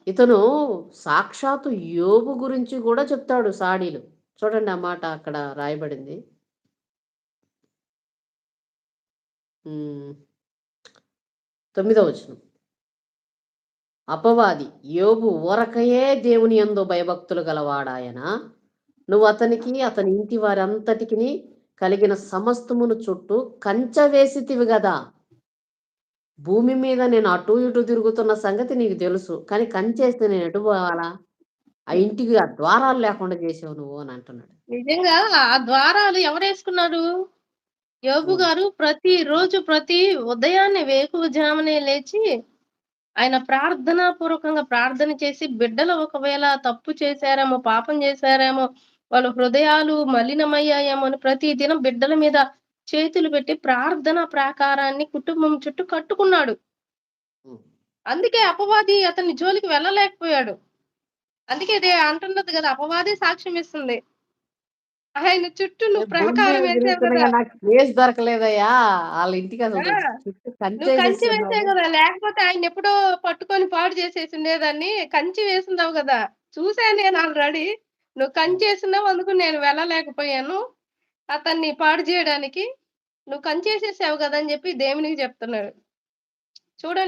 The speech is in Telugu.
ఇతను సాక్షాత్తు యోబు గురించి గూడా చెప్తాడు సాడీలు. చూడండి ఆ మాట అక్కడ రాయబడింది. హ్మ్. 9 వచనం. అపవాది యోబు ఊరకయే దేవుని యందు భయభక్తులు గలవాడాయన. నువ్వు అతనికి, అతని ఇంటి వారంతటికిని కలిగిన సమస్తమును చుట్టూ కంచె వేసితివి గదా! భూమి మీద నేను అటు ఇటు తిరుగుతున్న సంగతి నీకు తెలుసు. కానీ కంచేస్తే నేను ఎటు పోవాలా? ఆ ఇంటికి ఆ ద్వారాలు లేకుండా చేసావు నువ్వు అని అంటున్నాడు. నిజంగా ఆ ద్వారాలు ఎవరేసుకున్నారు? యోబు హ్మ్. గారు ప్రతిరోజు ఉదయాన్నే వేకువజామునే లేచి ఆయన ప్రార్థనా పూర్వకంగా ప్రార్థన చేసి బిడ్డలు ఒకవేళ తప్పు చేశారేమో, పాపం చేశారేమో, వాళ్ళ హృదయాలు మలినమయ్యాయేమో అని ప్రతి దినం బిడ్డల మీద చేతులు పెట్టి ప్రార్థనా ప్రాకారాన్ని కుటుంబం చుట్టూ కట్టుకున్నాడు. హ్మ్. అందుకే అపవాది అతని జోలికి వెళ్ళలేకపోయాడు. అందుకే ఇది అంటున్నది గదా! అపవాదే సాక్ష్యం ఇస్తుంది. ఆయన చుట్టూ నేను నువ్వు భూమి మీద ప్రాకారం వేసావు తిరుగుతున్నా గదా! గాని నాకు ప్లేస్ దొరకలేదయ్యా! ఆళ్ళ ఇంటికి ఆ! అసలు చుట్టూ నువ్వు కంచే కంచె వేసావు వేసున్నావు. గదా! లేకపోతే ఆయన్నెప్పుడో పట్టుకొని పాడు చేసేసుండేదాన్ని. కంచె వేసున్నావు గదా! చూసా నేను ఆల్రెడీ. నువ్వు కంచేసున్నావు అందుకు నేను వెళ్ళలేకపోయాను. అతన్ని పాడు జేయడానికి. నువ్వు కంచేసేసావు గదా! అని జెప్పి దేవునికి జెప్తున్నాడు. చూడండి